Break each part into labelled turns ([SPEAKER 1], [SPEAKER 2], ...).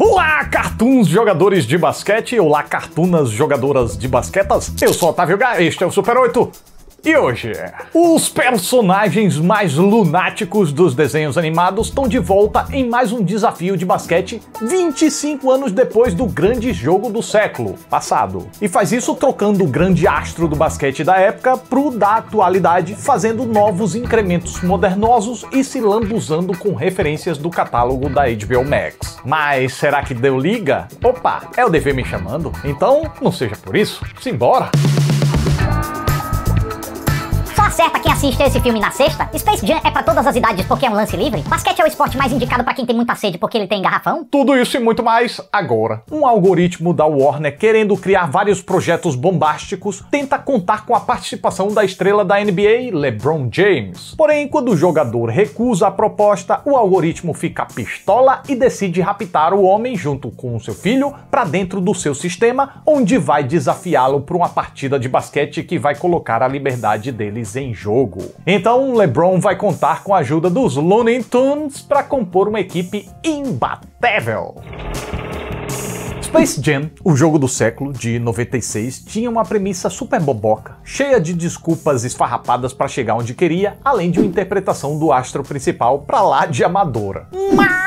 [SPEAKER 1] Olá, cartoons jogadores de basquete, olá, cartunas jogadoras de basquetas, eu sou Otávio Gá, este é o Super 8. E hoje, os personagens mais lunáticos dos desenhos animados estão de volta em mais um desafio de basquete 25 anos depois do grande jogo do século passado. E faz isso trocando o grande astro do basquete da época pro da atualidade, fazendo novos incrementos modernosos e se lambuzando com referências do catálogo da HBO Max. Mas será que deu liga? Opa, é o dever me chamando? Então, não seja por isso, simbora!
[SPEAKER 2] Acerta quem assiste esse filme na sexta? Space Jam é pra todas as idades porque é um lance livre? Basquete é o esporte mais indicado pra quem tem muita sede porque ele tem garrafão?
[SPEAKER 1] Tudo isso e muito mais agora. Um algoritmo da Warner, querendo criar vários projetos bombásticos, tenta contar com a participação da estrela da NBA, LeBron James. Porém, quando o jogador recusa a proposta, o algoritmo fica pistola e decide raptar o homem junto com seu filho pra dentro do seu sistema, onde vai desafiá-lo para uma partida de basquete que vai colocar a liberdade deles em jogo. Então, LeBron vai contar com a ajuda dos Looney Tunes para compor uma equipe imbatível. Space Jam, o jogo do século, de 96, tinha uma premissa super boboca, cheia de desculpas esfarrapadas para chegar onde queria, além de uma interpretação do astro principal pra lá de amadora. Mas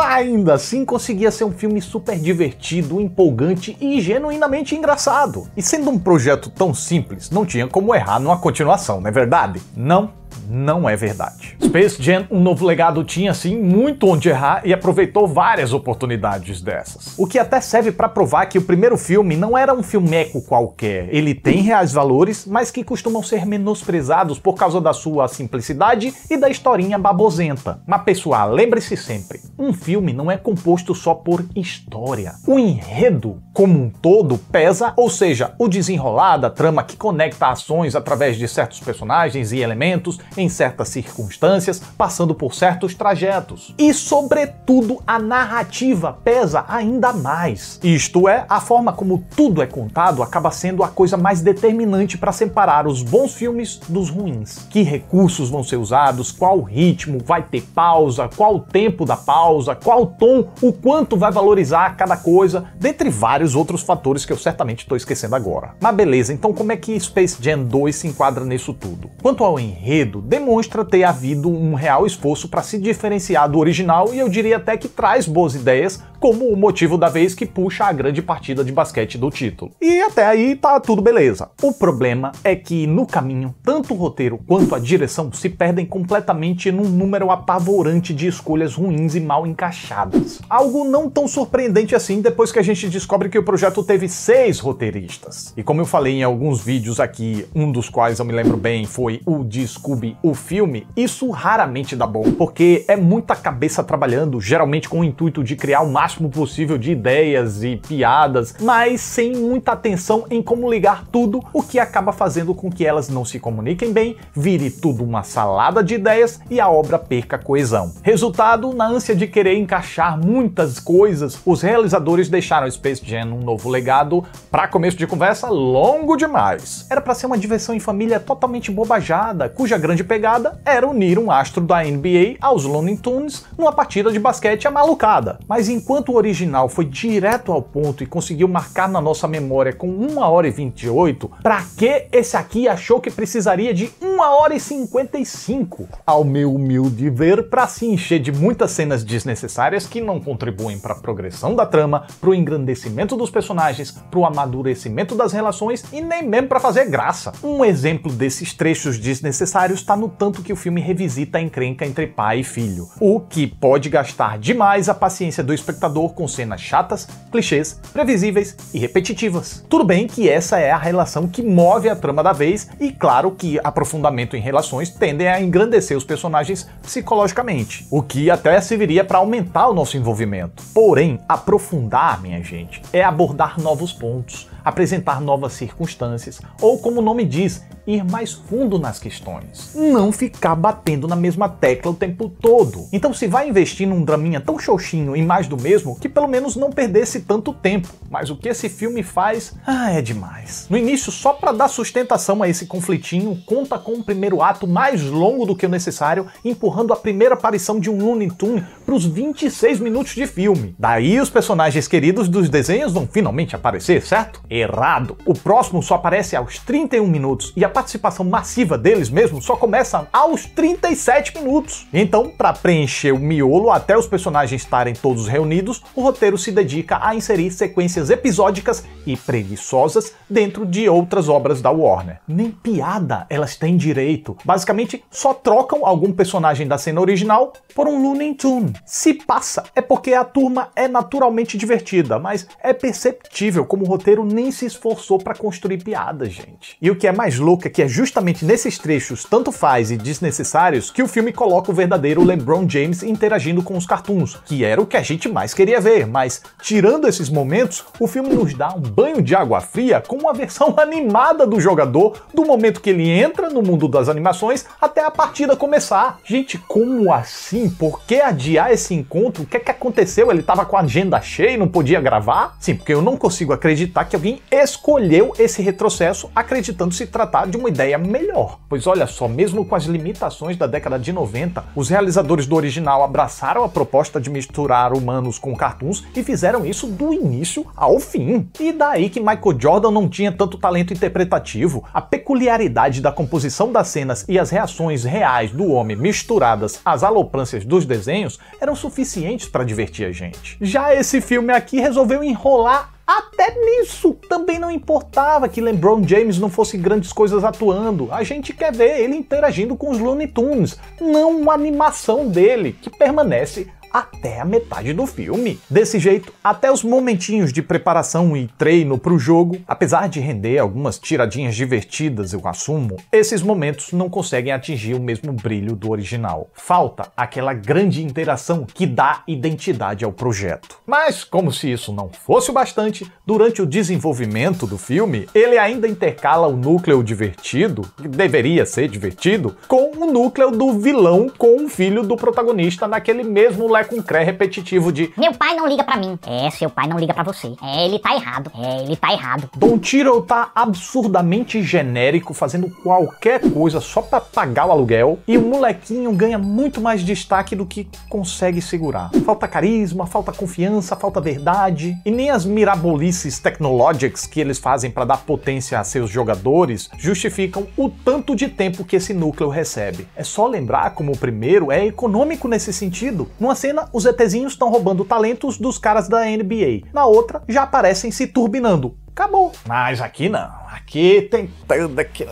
[SPEAKER 1] ainda assim conseguia ser um filme super divertido, empolgante e genuinamente engraçado. E sendo um projeto tão simples, não tinha como errar numa continuação, não é verdade? Não é verdade. Space Jam, um novo legado, tinha sim muito onde errar e aproveitou várias oportunidades dessas. O que até serve para provar que o primeiro filme não era um filmeco qualquer. Ele tem reais valores, mas que costumam ser menosprezados por causa da sua simplicidade e da historinha babosenta. Mas pessoal, lembre-se sempre, um filme não é composto só por história. O enredo, como um todo, pesa, ou seja, o desenrolar da trama que conecta ações através de certos personagens e elementos em certas circunstâncias, passando por certos trajetos. E, sobretudo, a narrativa pesa ainda mais. Isto é, a forma como tudo é contado acaba sendo a coisa mais determinante para separar os bons filmes dos ruins. Que recursos vão ser usados, qual ritmo, vai ter pausa, qual o tempo da pausa, qual o tom, o quanto vai valorizar cada coisa, dentre vários outros fatores que eu certamente estou esquecendo agora. Mas beleza, então como é que Space Jam 2 se enquadra nisso tudo? Quanto ao enredo, demonstra ter havido um real esforço para se diferenciar do original e eu diria até que traz boas ideias, como o motivo da vez que puxa a grande partida de basquete do título. E até aí tá tudo beleza. O problema é que no caminho, tanto o roteiro quanto a direção se perdem completamente num número apavorante de escolhas ruins e mal encaixadas. Algo não tão surpreendente assim depois que a gente descobre que o projeto teve 6 roteiristas. E como eu falei em alguns vídeos aqui, um dos quais eu me lembro bem foi o de Scooby, o filme, isso raramente dá bom, porque é muita cabeça trabalhando, geralmente com o intuito de criar o máximo possível de ideias e piadas, mas sem muita atenção em como ligar tudo, o que acaba fazendo com que elas não se comuniquem bem, vire tudo uma salada de ideias e a obra perca coesão. Resultado, na ânsia de querer encaixar muitas coisas, os realizadores deixaram Space Jam um novo legado, para começo de conversa, longo demais. Era para ser uma diversão em família totalmente bobajada, cuja grande pegada era unir um astro da NBA aos Looney Tunes numa partida de basquete amalucada. Mas enquanto o original foi direto ao ponto e conseguiu marcar na nossa memória com 1h28, pra que esse aqui achou que precisaria de 1h55? Ao meu humilde ver, pra se encher de muitas cenas desnecessárias que não contribuem para a progressão da trama, pro engrandecimento dos personagens, pro amadurecimento das relações e nem mesmo pra fazer graça. Um exemplo desses trechos desnecessários está no tanto que o filme revisita a encrenca entre pai e filho, o que pode gastar demais a paciência do espectador com cenas chatas, clichês, previsíveis e repetitivas. Tudo bem que essa é a relação que move a trama da vez e claro que aprofundamento em relações tendem a engrandecer os personagens psicologicamente, o que até serviria para aumentar o nosso envolvimento. Porém, aprofundar, minha gente, é abordar novos pontos, apresentar novas circunstâncias, ou como o nome diz, ir mais fundo nas questões. Não ficar batendo na mesma tecla o tempo todo. Então se vai investir num draminha tão xoxinho e mais do mesmo, que pelo menos não perdesse tanto tempo. Mas o que esse filme faz, é demais. No início, só para dar sustentação a esse conflitinho, conta com um primeiro ato mais longo do que o necessário, empurrando a primeira aparição de um Looney Tunes para os 26 minutos de filme. Daí os personagens queridos dos desenhos vão finalmente aparecer, certo? Errado. O próximo só aparece aos 31 minutos e a participação massiva deles mesmo só começa aos 37 minutos. Então, para preencher o miolo até os personagens estarem todos reunidos, o roteiro se dedica a inserir sequências episódicas e preguiçosas dentro de outras obras da Warner. Nem piada elas têm direito. Basicamente, só trocam algum personagem da cena original por um Looney Tunes. Se passa, é porque a turma é naturalmente divertida, mas é perceptível como o roteiro nem se esforçou para construir piadas, gente. E o que é mais louco é que é justamente nesses trechos tanto faz e desnecessários que o filme coloca o verdadeiro LeBron James interagindo com os cartoons, que era o que a gente mais queria ver, mas tirando esses momentos, o filme nos dá um banho de água fria com uma versão animada do jogador, do momento que ele entra no mundo das animações até a partida começar. Gente, como assim? Por que adiar esse encontro? O que é que aconteceu? Ele tava com a agenda cheia e não podia gravar? Sim, porque eu não consigo acreditar que alguém escolheu esse retrocesso acreditando se tratar de uma ideia melhor. Pois olha só, mesmo com as limitações da década de 90, os realizadores do original abraçaram a proposta de misturar humanos com cartoons e fizeram isso do início ao fim. E daí que Michael Jordan não tinha tanto talento interpretativo, a peculiaridade da composição das cenas e as reações reais do homem misturadas às aloprâncias dos desenhos eram suficientes para divertir a gente. Já esse filme aqui resolveu enrolar até nisso. Também não importava que LeBron James não fosse grandes coisas atuando. A gente quer ver ele interagindo com os Looney Tunes, não uma animação dele, que permanece até a metade do filme. Desse jeito, até os momentinhos de preparação e treino pro jogo, apesar de render algumas tiradinhas divertidas, eu assumo, esses momentos não conseguem atingir o mesmo brilho do original. Falta aquela grande interação que dá identidade ao projeto. Mas, como se isso não fosse o bastante, durante o desenvolvimento do filme, ele ainda intercala o núcleo divertido, que deveria ser divertido, com o núcleo do vilão com o filho do protagonista naquele mesmo com cré repetitivo de
[SPEAKER 2] meu pai não liga pra mim. Seu pai não liga pra você. Ele tá errado. Ele tá errado.
[SPEAKER 1] Don Cheadle tá absurdamente genérico, fazendo qualquer coisa só pra pagar o aluguel, e o molequinho ganha muito mais destaque do que consegue segurar. Falta carisma, falta confiança, falta verdade, e nem as mirabolices technologics que eles fazem pra dar potência a seus jogadores justificam o tanto de tempo que esse núcleo recebe. É só lembrar como o primeiro é econômico nesse sentido. Numa cena, os ETzinhos estão roubando talentos dos caras da NBA. Na outra, já aparecem se turbinando. Acabou. Mas aqui não. Aqui tem tudo aquilo.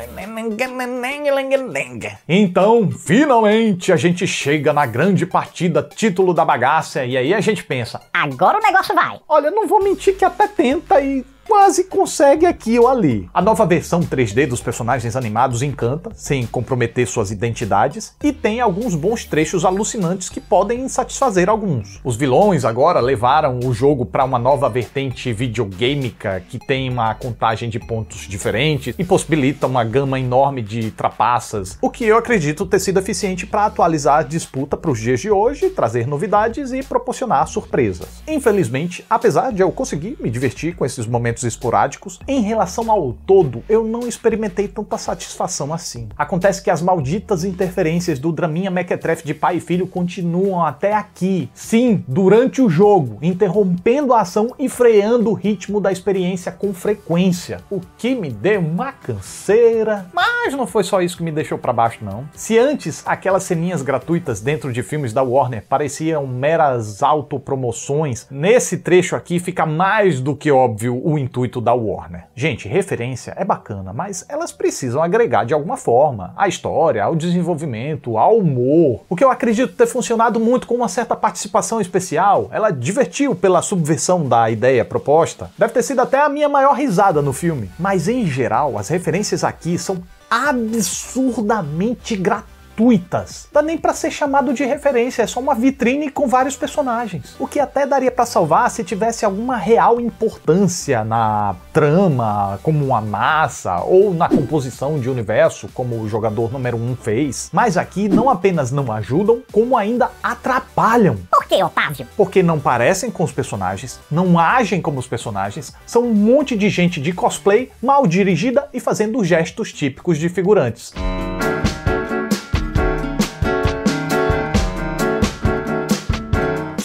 [SPEAKER 1] Então, finalmente, a gente chega na grande partida, título da bagaça, e aí a gente pensa,
[SPEAKER 2] agora o negócio vai.
[SPEAKER 1] Olha, não vou mentir que até tenta e quase consegue aqui ou ali. A nova versão 3D dos personagens animados encanta, sem comprometer suas identidades, e tem alguns bons trechos alucinantes que podem satisfazer alguns. Os vilões agora levaram o jogo para uma nova vertente videogêmica que tem uma contagem de pontos diferentes e possibilita uma gama enorme de trapaças, o que eu acredito ter sido eficiente para atualizar a disputa para os dias de hoje, trazer novidades e proporcionar surpresas. Infelizmente, apesar de eu conseguir me divertir com esses momentos esporádicos, em relação ao todo, eu não experimentei tanta satisfação assim. Acontece que as malditas interferências do draminha mequetrefe de pai e filho continuam até aqui. Sim, durante o jogo, interrompendo a ação e freando o ritmo da experiência com frequência, o que me deu uma canseira. Mas não foi só isso que me deixou pra baixo, não. Se antes aquelas ceninhas gratuitas dentro de filmes da Warner pareciam meras autopromoções, nesse trecho aqui fica mais do que óbvio o intuito da Warner. Gente, referência é bacana, mas elas precisam agregar de alguma forma à história, ao desenvolvimento, ao humor. O que eu acredito ter funcionado muito com uma certa participação especial, ela divertiu pela subversão da ideia proposta. Deve ter sido até a minha maior risada no filme. Mas em geral, as referências aqui são absurdamente gratuitas. gratuitas. Dá nem pra ser chamado de referência, é só uma vitrine com vários personagens. O que até daria pra salvar se tivesse alguma real importância na trama, como uma massa, ou na composição de universo, como o jogador número 1 fez. Mas aqui não apenas não ajudam, como ainda atrapalham.
[SPEAKER 2] Por que, Otávio?
[SPEAKER 1] Porque não parecem com os personagens, não agem como os personagens, são um monte de gente de cosplay mal dirigida e fazendo gestos típicos de figurantes.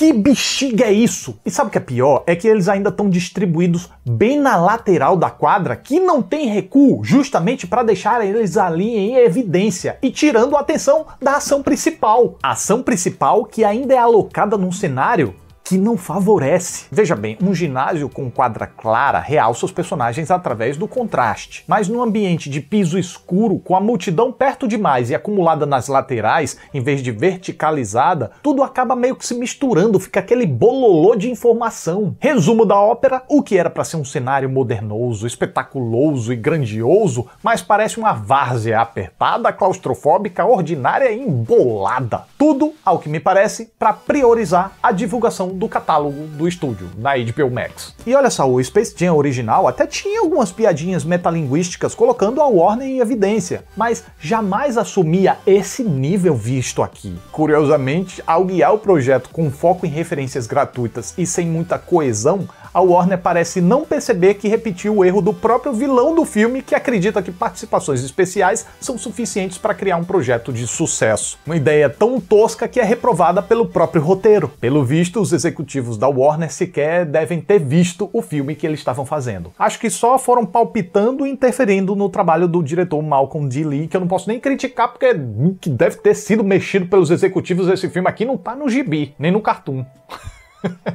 [SPEAKER 1] Que bexiga é isso? E sabe o que é pior? É que eles ainda estão distribuídos bem na lateral da quadra, que não tem recuo, justamente para deixar eles ali em evidência e tirando a atenção da ação principal. A ação principal que ainda é alocada num cenário que não favorece. Veja bem, um ginásio com quadra clara realça os personagens através do contraste, mas num ambiente de piso escuro, com a multidão perto demais e acumulada nas laterais, em vez de verticalizada, tudo acaba meio que se misturando, fica aquele bololô de informação. Resumo da ópera, o que era para ser um cenário modernoso, espetaculoso e grandioso, mas parece uma várzea apertada, claustrofóbica, ordinária e embolada. Tudo, ao que me parece, para priorizar a divulgação do catálogo do estúdio, na HBO Max. E olha só, o Space Jam original até tinha algumas piadinhas metalinguísticas colocando a Warner em evidência, mas jamais assumia esse nível visto aqui. Curiosamente, ao guiar o projeto com foco em referências gratuitas e sem muita coesão, a Warner parece não perceber que repetiu o erro do próprio vilão do filme, que acredita que participações especiais são suficientes para criar um projeto de sucesso. Uma ideia tão tosca que é reprovada pelo próprio roteiro. Pelo visto, os executivos da Warner sequer devem ter visto o filme que eles estavam fazendo. Acho que só foram palpitando e interferindo no trabalho do diretor Malcolm D. Lee, que eu não posso nem criticar porque deve ter sido mexido pelos executivos desse filme aqui, não tá no gibi, nem no cartoon.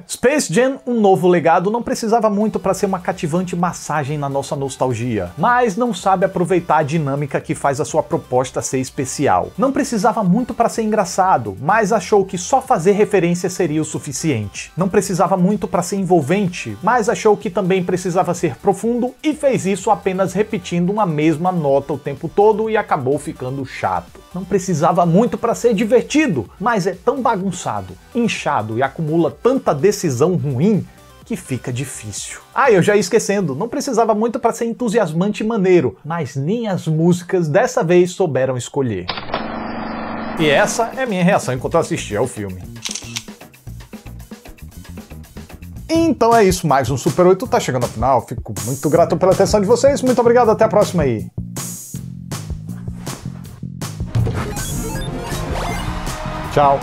[SPEAKER 1] Space Jam, um novo legado, não precisava muito para ser uma cativante massagem na nossa nostalgia, mas não sabe aproveitar a dinâmica que faz a sua proposta ser especial. Não precisava muito para ser engraçado, mas achou que só fazer referência seria o suficiente. Não precisava muito para ser envolvente, mas achou que também precisava ser profundo e fez isso apenas repetindo uma mesma nota o tempo todo e acabou ficando chato. Não precisava muito para ser divertido, mas é tão bagunçado, inchado e acumula tanta decisão ruim que fica difícil. Ah, eu já ia esquecendo, não precisava muito para ser entusiasmante e maneiro, mas nem as músicas dessa vez souberam escolher. E essa é a minha reação enquanto eu assistia ao filme. Então é isso, mais um Super 8 tá chegando ao final, fico muito grato pela atenção de vocês, muito obrigado, até a próxima aí. Tchau.